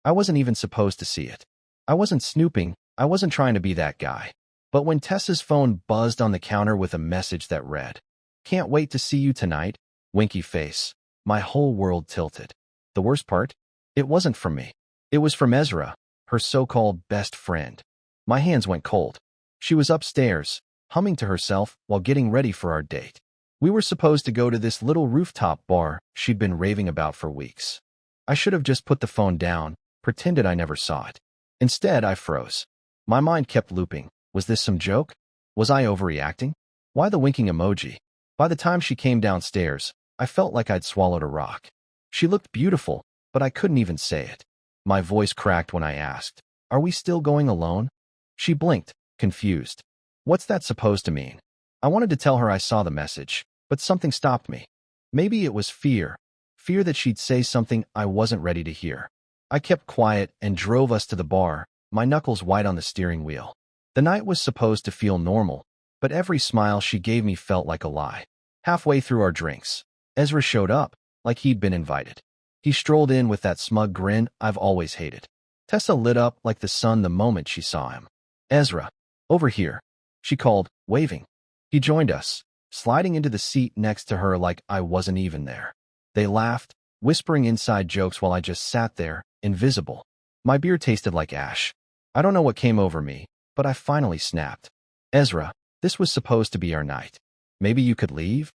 I wasn't even supposed to see it. I wasn't snooping. I wasn't trying to be that guy. But when Tessa's phone buzzed on the counter with a message that read, "Can't wait to see you tonight," winky face, my whole world tilted. The worst part? It wasn't from me. It was from Ezra, her so-called best friend. My hands went cold. She was upstairs, humming to herself while getting ready for our date. We were supposed to go to this little rooftop bar she'd been raving about for weeks. I should have just put the phone down, pretended I never saw it. Instead, I froze. My mind kept looping. Was this some joke? Was I overreacting? Why the winking emoji? By the time she came downstairs, I felt like I'd swallowed a rock. She looked beautiful, but I couldn't even say it. My voice cracked when I asked, "Are we still going alone?" She blinked, confused. What's that supposed to mean? I wanted to tell her I saw the message, but something stopped me. Maybe it was fear. Fear that she'd say something I wasn't ready to hear. I kept quiet and drove us to the bar, my knuckles white on the steering wheel. The night was supposed to feel normal, but every smile she gave me felt like a lie. Halfway through our drinks, Ezra showed up, like he'd been invited. He strolled in with that smug grin I've always hated. Tessa lit up like the sun the moment she saw him. "Ezra, over here," she called, waving. He joined us, sliding into the seat next to her like I wasn't even there. They laughed, whispering inside jokes while I just sat there, invisible. My beer tasted like ash. I don't know what came over me, but I finally snapped. "Ezra, this was supposed to be our night. Maybe you could leave?"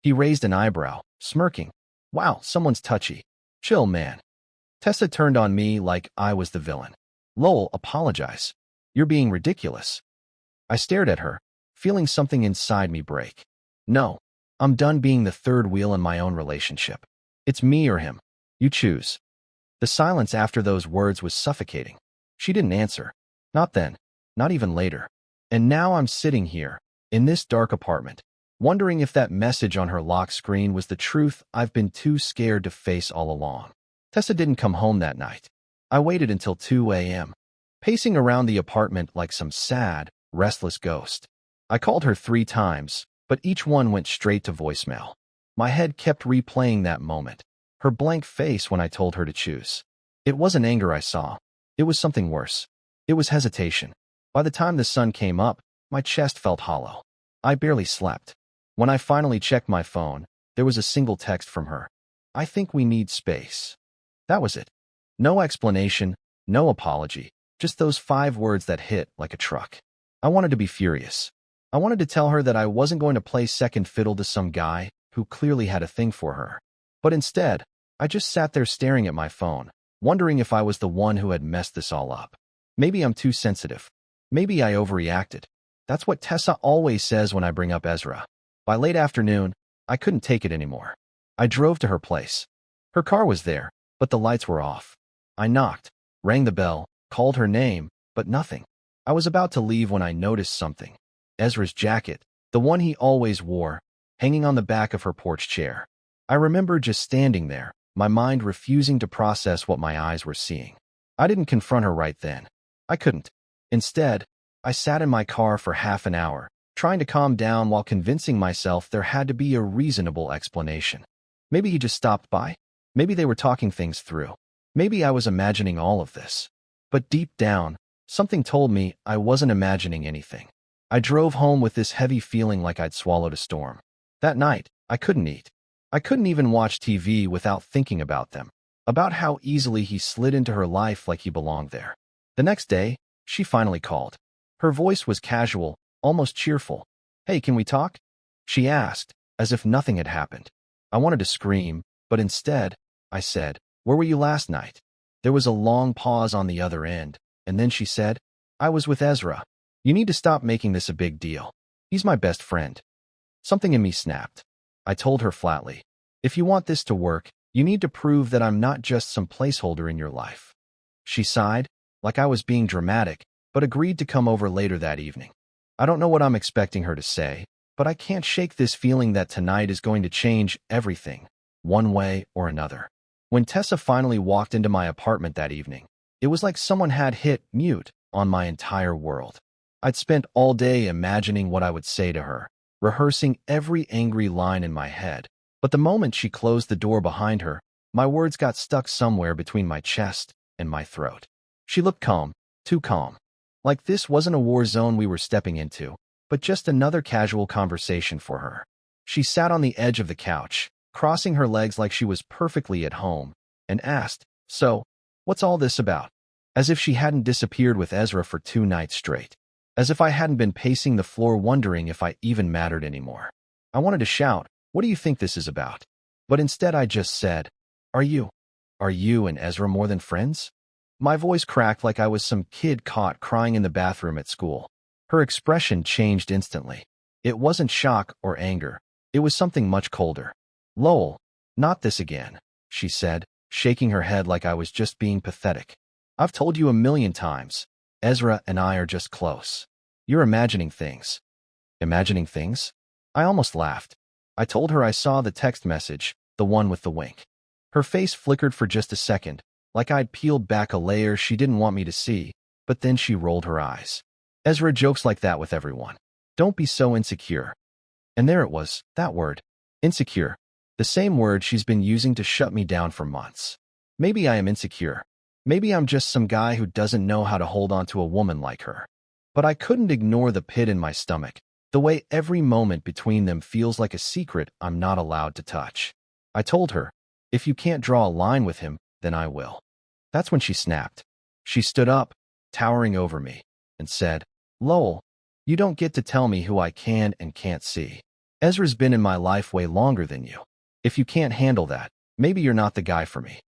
He raised an eyebrow, smirking. "Wow, someone's touchy. Chill, man." Tessa turned on me like I was the villain. "Lowell, apologize. You're being ridiculous." I stared at her, feeling something inside me break. No, I'm done being the third wheel in my own relationship. It's me or him. You choose. The silence after those words was suffocating. She didn't answer. Not then. Not even later. And now I'm sitting here, in this dark apartment, wondering if that message on her lock screen was the truth I've been too scared to face all along. Tessa didn't come home that night. I waited until 2 a.m., pacing around the apartment like some sad, restless ghost. I called her 3 times, but each one went straight to voicemail. My head kept replaying that moment, her blank face when I told her to choose. It wasn't anger I saw. It was something worse. It was hesitation. By the time the sun came up, my chest felt hollow. I barely slept. When I finally checked my phone, there was a single text from her. "I think we need space." That was it. No explanation, no apology, just those 5 words that hit like a truck. I wanted to be furious. I wanted to tell her that I wasn't going to play second fiddle to some guy who clearly had a thing for her. But instead, I just sat there staring at my phone, wondering if I was the one who had messed this all up. Maybe I'm too sensitive. Maybe I overreacted. That's what Tessa always says when I bring up Ezra. By late afternoon, I couldn't take it anymore. I drove to her place. Her car was there, but the lights were off. I knocked, rang the bell, called her name, but nothing. I was about to leave when I noticed something. Ezra's jacket, the one he always wore, hanging on the back of her porch chair. I remember just standing there, my mind refusing to process what my eyes were seeing. I didn't confront her right then. I couldn't. Instead, I sat in my car for half an hour, trying to calm down while convincing myself there had to be a reasonable explanation. Maybe he just stopped by. Maybe they were talking things through. Maybe I was imagining all of this. But deep down, something told me I wasn't imagining anything. I drove home with this heavy feeling like I'd swallowed a storm. That night, I couldn't eat. I couldn't even watch TV without thinking about them, about how easily he slid into her life like he belonged there. The next day, she finally called. Her voice was casual, almost cheerful. "Hey, can we talk?" she asked, as if nothing had happened. I wanted to scream, but instead, I said, "Where were you last night?" There was a long pause on the other end, and then she said, "I was with Ezra. You need to stop making this a big deal. He's my best friend." Something in me snapped. I told her flatly, "If you want this to work, you need to prove that I'm not just some placeholder in your life." She sighed, like I was being dramatic, but agreed to come over later that evening. I don't know what I'm expecting her to say, but I can't shake this feeling that tonight is going to change everything, one way or another. When Tessa finally walked into my apartment that evening, it was like someone had hit mute on my entire world. I'd spent all day imagining what I would say to her, rehearsing every angry line in my head. But the moment she closed the door behind her, my words got stuck somewhere between my chest in my throat. She looked calm, too calm. Like this wasn't a war zone we were stepping into, but just another casual conversation for her. She sat on the edge of the couch, crossing her legs like she was perfectly at home, and asked, "So, what's all this about?" As if she hadn't disappeared with Ezra for 2 nights straight. As if I hadn't been pacing the floor wondering if I even mattered anymore. I wanted to shout, "What do you think this is about?" But instead I just said, Are you and Ezra more than friends?" My voice cracked like I was some kid caught crying in the bathroom at school. Her expression changed instantly. It wasn't shock or anger. It was something much colder. "Lowell, not this again," she said, shaking her head like I was just being pathetic. "I've told you a million times. Ezra and I are just close. You're imagining things." Imagining things? I almost laughed. I told her I saw the text message, the one with the wink. Her face flickered for just a second, like I'd peeled back a layer she didn't want me to see, but then she rolled her eyes. "Ezra jokes like that with everyone. Don't be so insecure." And there it was, that word. Insecure. The same word she's been using to shut me down for months. Maybe I am insecure. Maybe I'm just some guy who doesn't know how to hold on to a woman like her. But I couldn't ignore the pit in my stomach, the way every moment between them feels like a secret I'm not allowed to touch. I told her, "If you can't draw a line with him, then I will." That's when she snapped. She stood up, towering over me, and said, "Lowell, you don't get to tell me who I can and can't see. Ezra's been in my life way longer than you. If you can't handle that, maybe you're not the guy for me."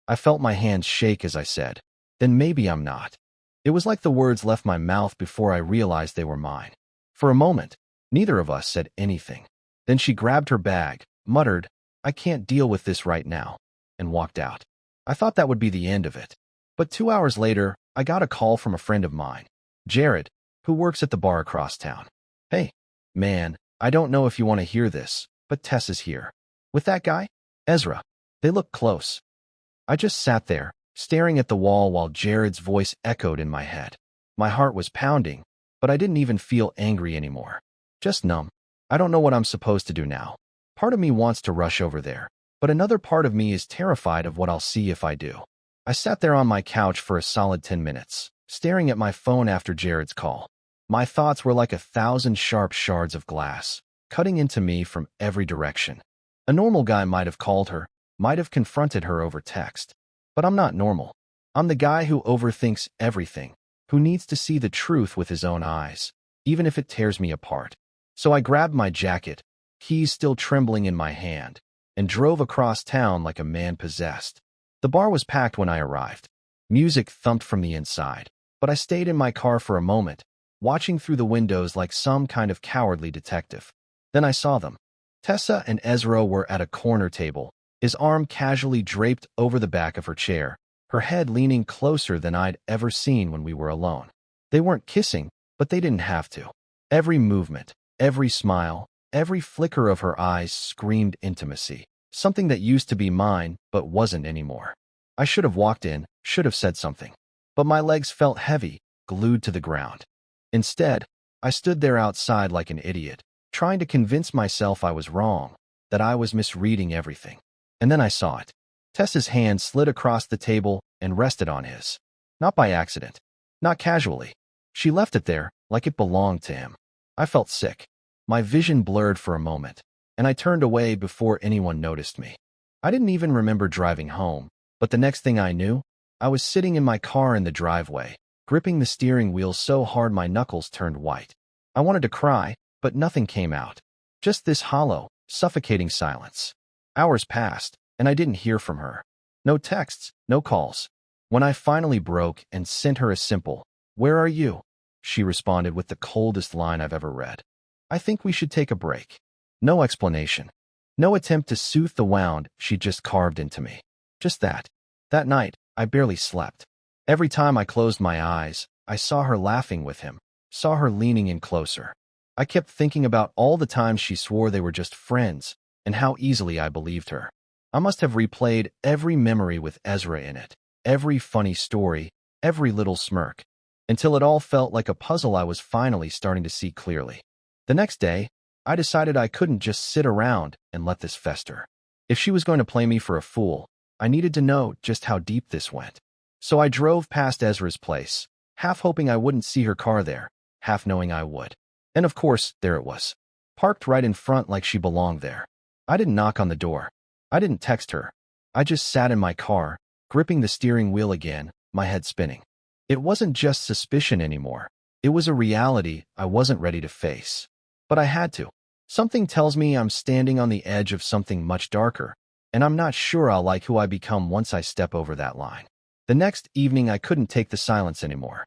I felt my hands shake as I said, "Then maybe I'm not." It was like the words left my mouth before I realized they were mine. For a moment, neither of us said anything. Then she grabbed her bag, muttered, "I can't deal with this right now," and walked out. I thought that would be the end of it. But 2 hours later, I got a call from a friend of mine, Jared, who works at the bar across town. "Hey, man, I don't know if you want to hear this, but Tessa's here. With that guy, Ezra. They look close." I just sat there, staring at the wall while Jared's voice echoed in my head. My heart was pounding, but I didn't even feel angry anymore. Just numb. I don't know what I'm supposed to do now. Part of me wants to rush over there, but another part of me is terrified of what I'll see if I do. I sat there on my couch for a solid 10 minutes, staring at my phone after Jared's call. My thoughts were like 1,000 sharp shards of glass, cutting into me from every direction. A normal guy might have called her, might have confronted her over text. But I'm not normal. I'm the guy who overthinks everything, who needs to see the truth with his own eyes, even if it tears me apart. So I grabbed my jacket, keys still trembling in my hand, and drove across town like a man possessed. The bar was packed when I arrived. Music thumped from the inside, but I stayed in my car for a moment, watching through the windows like some kind of cowardly detective. Then I saw them. Tessa and Ezra were at a corner table, his arm casually draped over the back of her chair, her head leaning closer than I'd ever seen when we were alone. They weren't kissing, but they didn't have to. Every movement, every smile, every flicker of her eyes screamed intimacy, something that used to be mine but wasn't anymore. I should have walked in, should have said something. But my legs felt heavy, glued to the ground. Instead, I stood there outside like an idiot, trying to convince myself I was wrong, that I was misreading everything. And then I saw it. Tessa's hand slid across the table and rested on his. Not by accident. Not casually. She left it there, like it belonged to him. I felt sick. My vision blurred for a moment, and I turned away before anyone noticed me. I didn't even remember driving home, but the next thing I knew, I was sitting in my car in the driveway, gripping the steering wheel so hard my knuckles turned white. I wanted to cry, but nothing came out. Just this hollow, suffocating silence. Hours passed, and I didn't hear from her. No texts, no calls. When I finally broke and sent her a simple, "Where are you?" she responded with the coldest line I've ever read. "I think we should take a break." No explanation. No attempt to soothe the wound she just carved into me. Just that. That night, I barely slept. Every time I closed my eyes, I saw her laughing with him, saw her leaning in closer. I kept thinking about all the times she swore they were just friends, and how easily I believed her. I must have replayed every memory with Ezra in it, every funny story, every little smirk, until it all felt like a puzzle I was finally starting to see clearly. The next day, I decided I couldn't just sit around and let this fester. If she was going to play me for a fool, I needed to know just how deep this went. So I drove past Ezra's place, half hoping I wouldn't see her car there, half knowing I would. And of course, there it was, parked right in front like she belonged there. I didn't knock on the door. I didn't text her. I just sat in my car, gripping the steering wheel again, my head spinning. It wasn't just suspicion anymore. It was a reality I wasn't ready to face. But I had to. Something tells me I'm standing on the edge of something much darker, and I'm not sure I'll like who I become once I step over that line. The next evening I couldn't take the silence anymore.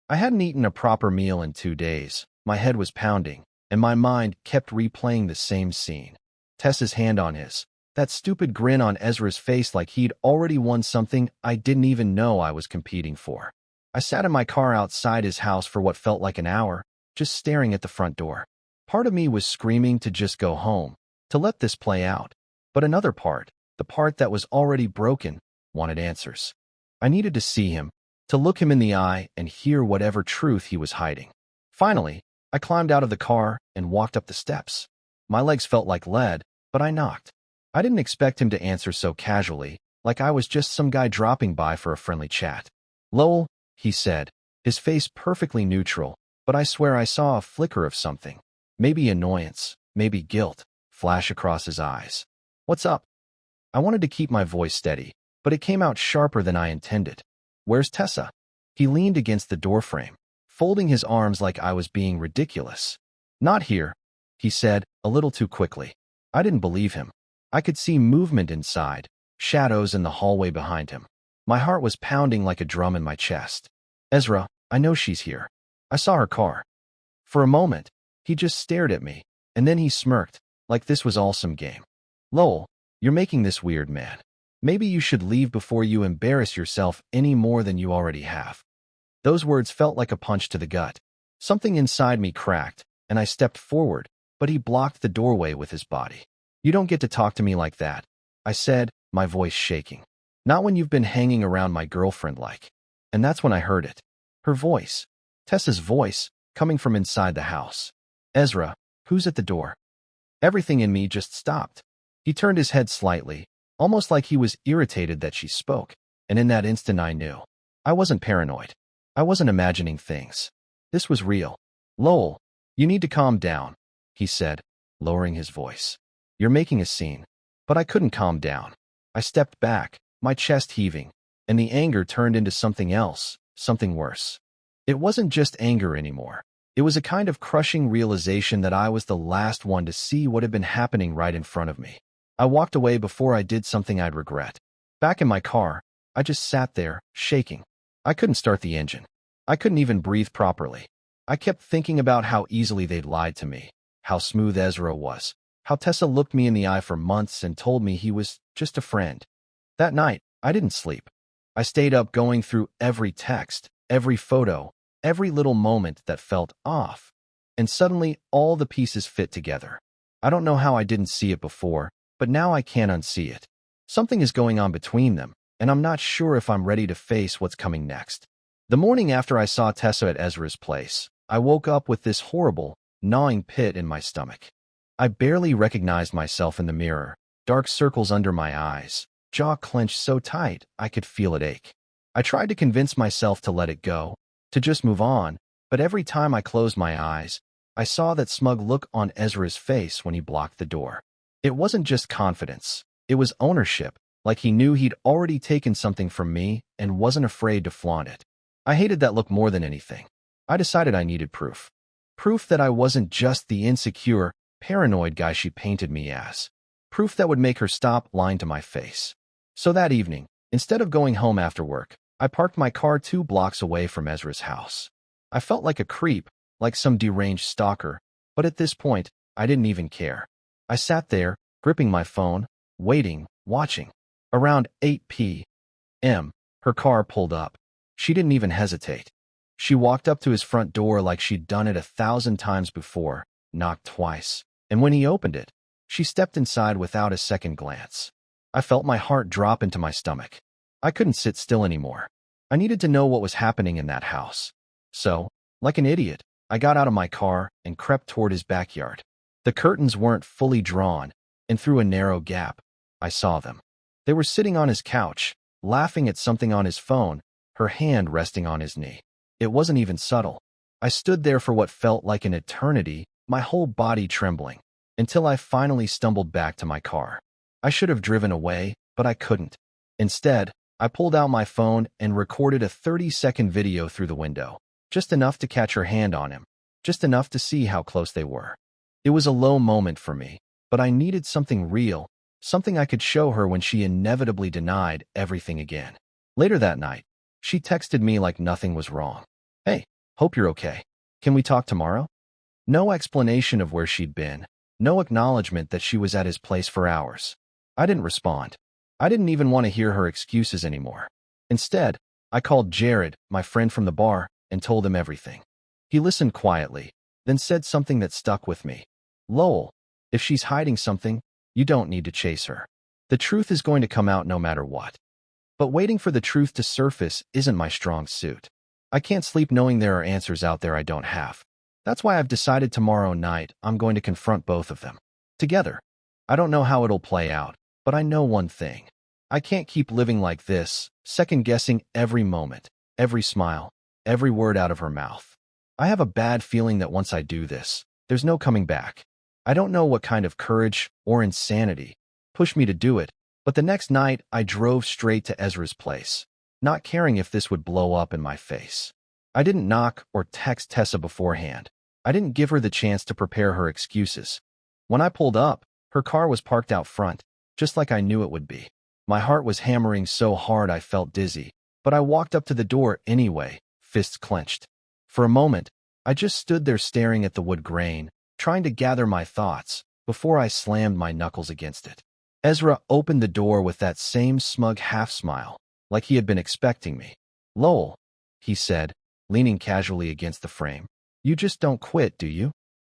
I hadn't eaten a proper meal in 2 days. My head was pounding, and my mind kept replaying the same scene. Tessa's hand on his. That stupid grin on Ezra's face like he'd already won something I didn't even know I was competing for. I sat in my car outside his house for what felt like an hour, just staring at the front door. Part of me was screaming to just go home, to let this play out. But another part, the part that was already broken, wanted answers. I needed to see him, to look him in the eye and hear whatever truth he was hiding. Finally, I climbed out of the car and walked up the steps. My legs felt like lead, but I knocked. I didn't expect him to answer so casually, like I was just some guy dropping by for a friendly chat. "Lowell," he said, his face perfectly neutral, but I swear I saw a flicker of something. Maybe annoyance, maybe guilt, flash across his eyes. "What's up?" I wanted to keep my voice steady, but it came out sharper than I intended. "Where's Tessa?" He leaned against the doorframe, folding his arms like I was being ridiculous. "Not here," he said, a little too quickly. I didn't believe him. I could see movement inside, shadows in the hallway behind him. My heart was pounding like a drum in my chest. "Ezra, I know she's here. I saw her car." For a moment, he just stared at me, and then he smirked, like this was all some game. "Lowell, you're making this weird, man. Maybe you should leave before you embarrass yourself any more than you already have." Those words felt like a punch to the gut. Something inside me cracked, and I stepped forward, but he blocked the doorway with his body. "You don't get to talk to me like that," I said, my voice shaking. "Not when you've been hanging around my girlfriend like." And that's when I heard it. Her voice. Tessa's voice, coming from inside the house. "Ezra, who's at the door?" Everything in me just stopped. He turned his head slightly, almost like he was irritated that she spoke, and in that instant I knew. I wasn't paranoid. I wasn't imagining things. This was real. "Lowell, you need to calm down," he said, lowering his voice. "You're making a scene." But I couldn't calm down. I stepped back, my chest heaving, and the anger turned into something else, something worse. It wasn't just anger anymore. It was a kind of crushing realization that I was the last one to see what had been happening right in front of me. I walked away before I did something I'd regret. Back in my car, I just sat there, shaking. I couldn't start the engine. I couldn't even breathe properly. I kept thinking about how easily they'd lied to me, how smooth Ezra was, how Tessa looked me in the eye for months and told me he was just a friend. That night, I didn't sleep. I stayed up going through every text, every photo, every little moment that felt off. And suddenly, all the pieces fit together. I don't know how I didn't see it before, but now I can't unsee it. Something is going on between them, and I'm not sure if I'm ready to face what's coming next. The morning after I saw Tessa at Ezra's place, I woke up with this horrible, gnawing pit in my stomach. I barely recognized myself in the mirror, dark circles under my eyes, jaw clenched so tight I could feel it ache. I tried to convince myself to let it go, to just move on, but every time I closed my eyes, I saw that smug look on Ezra's face when he blocked the door. It wasn't just confidence, it was ownership, like he knew he'd already taken something from me and wasn't afraid to flaunt it. I hated that look more than anything. I decided I needed proof. Proof that I wasn't just the insecure, paranoid guy she painted me as. Proof that would make her stop lying to my face. So that evening, instead of going home after work, I parked my car 2 blocks away from Ezra's house. I felt like a creep, like some deranged stalker, but at this point, I didn't even care. I sat there, gripping my phone, waiting, watching. Around 8 p.m., her car pulled up. She didn't even hesitate. She walked up to his front door like she'd done it 1,000 times before, knocked twice, and when he opened it, she stepped inside without a second glance. I felt my heart drop into my stomach. I couldn't sit still anymore. I needed to know what was happening in that house. So, like an idiot, I got out of my car and crept toward his backyard. The curtains weren't fully drawn, and through a narrow gap, I saw them. They were sitting on his couch, laughing at something on his phone, her hand resting on his knee. It wasn't even subtle. I stood there for what felt like an eternity, my whole body trembling, until I finally stumbled back to my car. I should have driven away, but I couldn't. Instead, I pulled out my phone and recorded a 30-second video through the window, just enough to catch her hand on him, just enough to see how close they were. It was a low moment for me, but I needed something real, something I could show her when she inevitably denied everything again. Later that night, she texted me like nothing was wrong. "Hey, hope you're okay. Can we talk tomorrow?" No explanation of where she'd been, no acknowledgement that she was at his place for hours. I didn't respond. I didn't even want to hear her excuses anymore. Instead, I called Jared, my friend from the bar, and told him everything. He listened quietly, then said something that stuck with me. "Lowell, if she's hiding something, you don't need to chase her. The truth is going to come out no matter what. But waiting for the truth to surface isn't my strong suit. I can't sleep knowing there are answers out there I don't have. That's why I've decided tomorrow night I'm going to confront both of them. Together. I don't know how it'll play out, but I know one thing. I can't keep living like this, second-guessing every moment, every smile, every word out of her mouth. I have a bad feeling that once I do this, there's no coming back. I don't know what kind of courage or insanity pushed me to do it, but the next night I drove straight to Ezra's place, not caring if this would blow up in my face. I didn't knock or text Tessa beforehand. I didn't give her the chance to prepare her excuses. When I pulled up, her car was parked out front, just like I knew it would be. My heart was hammering so hard I felt dizzy, but I walked up to the door anyway, fists clenched. For a moment, I just stood there staring at the wood grain, trying to gather my thoughts before I slammed my knuckles against it. Ezra opened the door with that same smug half-smile, like he had been expecting me. "Lowell," he said, leaning casually against the frame. "You just don't quit, do you?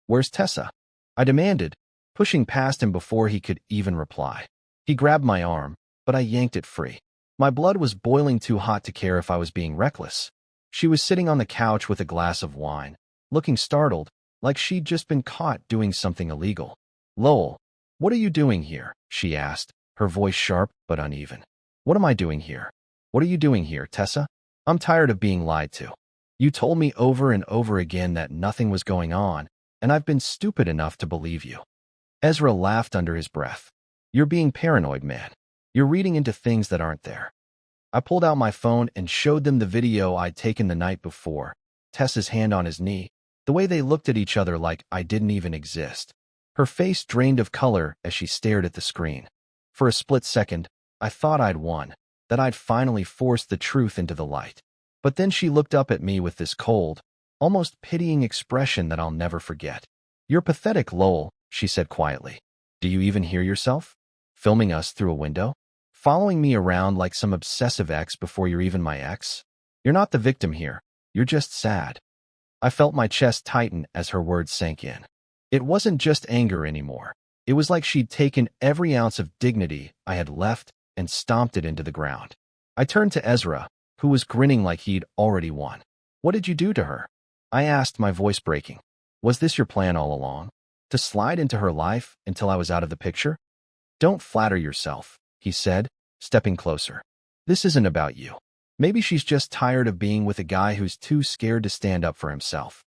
Where's Tessa?" I demanded, pushing past him before he could even reply. He grabbed my arm, but I yanked it free. My blood was boiling too hot to care if I was being reckless. She was sitting on the couch with a glass of wine, looking startled, like she'd just been caught doing something illegal. "Lowell, what are you doing here?" she asked, her voice sharp but uneven. "What am I doing here? What are you doing here, Tessa? I'm tired of being lied to. You told me over and over again that nothing was going on, and I've been stupid enough to believe you." Ezra laughed under his breath. "You're being paranoid, man. You're reading into things that aren't there." I pulled out my phone and showed them the video I'd taken the night before, Tessa's hand on his knee, the way they looked at each other like I didn't even exist. Her face drained of color as she stared at the screen. For a split second, I thought I'd won, that I'd finally forced the truth into the light. But then she looked up at me with this cold, almost pitying expression that I'll never forget. "You're pathetic, Lowell," she said quietly. "Do you even hear yourself? Filming us through a window? Following me around like some obsessive ex before you're even my ex? You're not the victim here. You're just sad." I felt my chest tighten as her words sank in. It wasn't just anger anymore. It was like she'd taken every ounce of dignity I had left and stomped it into the ground. I turned to Ezra, who was grinning like he'd already won. "What did you do to her?" I asked, my voice breaking. "Was this your plan all along? To slide into her life until I was out of the picture?" "Don't flatter yourself," he said, stepping closer. "This isn't about you. Maybe she's just tired of being with a guy who's too scared to stand up for himself."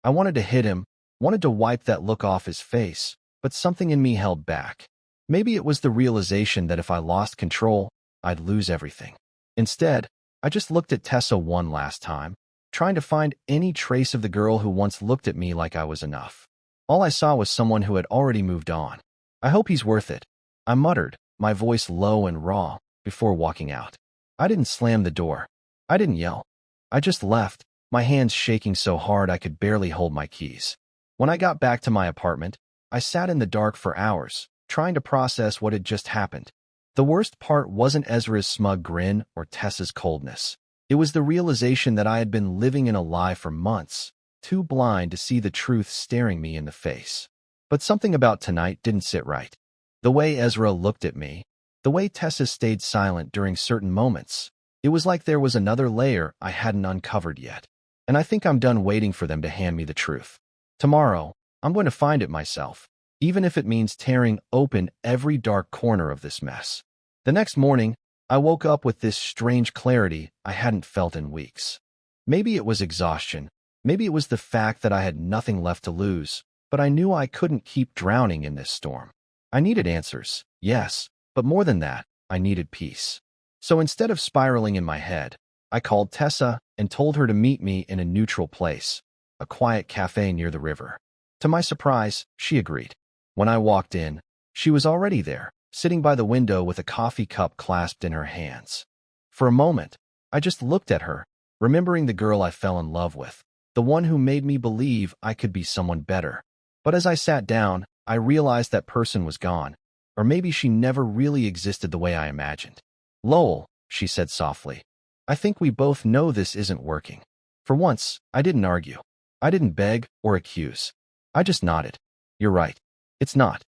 I wanted to hit him, wanted to wipe that look off his face, but something in me held back. Maybe it was the realization that if I lost control, I'd lose everything. Instead, I just looked at Tessa one last time, trying to find any trace of the girl who once looked at me like I was enough. All I saw was someone who had already moved on. "I hope he's worth it," I muttered, my voice low and raw, before walking out. I didn't slam the door. I didn't yell. I just left, my hands shaking so hard I could barely hold my keys. When I got back to my apartment, I sat in the dark for hours, trying to process what had just happened. The worst part wasn't Ezra's smug grin or Tessa's coldness. It was the realization that I had been living in a lie for months, too blind to see the truth staring me in the face. But something about tonight didn't sit right. The way Ezra looked at me, the way Tessa stayed silent during certain moments, it was like there was another layer I hadn't uncovered yet. And I think I'm done waiting for them to hand me the truth. Tomorrow, I'm going to find it myself, even if it means tearing open every dark corner of this mess. The next morning, I woke up with this strange clarity I hadn't felt in weeks. Maybe it was exhaustion. Maybe it was the fact that I had nothing left to lose, but I knew I couldn't keep drowning in this storm. I needed answers, yes, but more than that, I needed peace. So instead of spiraling in my head, I called Tessa and told her to meet me in a neutral place, a quiet cafe near the river. To my surprise, she agreed. When I walked in, she was already there, sitting by the window with a coffee cup clasped in her hands. For a moment, I just looked at her, remembering the girl I fell in love with, the one who made me believe I could be someone better. But as I sat down, I realized that person was gone, or maybe she never really existed the way I imagined. "Lowell," she said softly, "I think we both know this isn't working." For once, I didn't argue. I didn't beg or accuse. I just nodded. "You're right. It's not."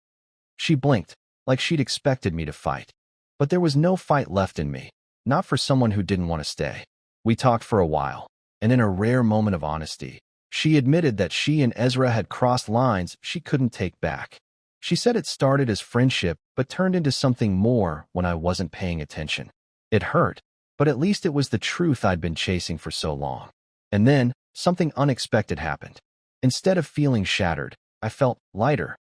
She blinked, like she'd expected me to fight. But there was no fight left in me, not for someone who didn't want to stay. We talked for a while, and in a rare moment of honesty, she admitted that she and Ezra had crossed lines she couldn't take back. She said it started as friendship but turned into something more when I wasn't paying attention. It hurt, but at least it was the truth I'd been chasing for so long. And then, something unexpected happened. Instead of feeling shattered, I felt lighter,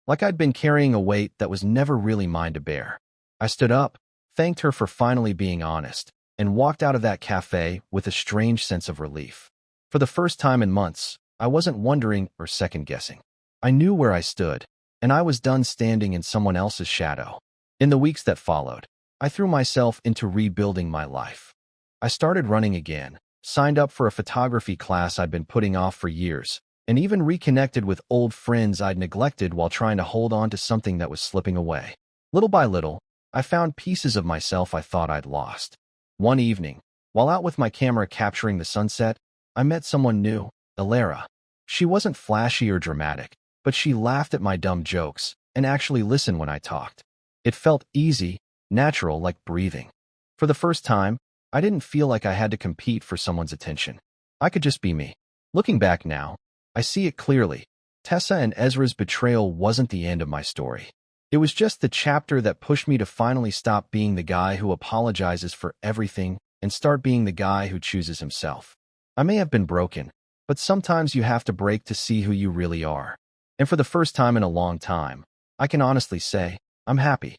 like I'd been carrying a weight that was never really mine to bear. I stood up, thanked her for finally being honest, and walked out of that cafe with a strange sense of relief. For the first time in months, I wasn't wondering or second-guessing. I knew where I stood, and I was done standing in someone else's shadow. In the weeks that followed, I threw myself into rebuilding my life. I started running again, signed up for a photography class I'd been putting off for years, and even reconnected with old friends I'd neglected while trying to hold on to something that was slipping away. Little by little, I found pieces of myself I thought I'd lost. One evening, while out with my camera capturing the sunset, I met someone new, Elara. She wasn't flashy or dramatic, but she laughed at my dumb jokes and actually listened when I talked. It felt easy, natural, like breathing. For the first time, I didn't feel like I had to compete for someone's attention. I could just be me. Looking back now, I see it clearly. Tessa and Ezra's betrayal wasn't the end of my story. It was just the chapter that pushed me to finally stop being the guy who apologizes for everything and start being the guy who chooses himself. I may have been broken, but sometimes you have to break to see who you really are. And for the first time in a long time, I can honestly say, I'm happy.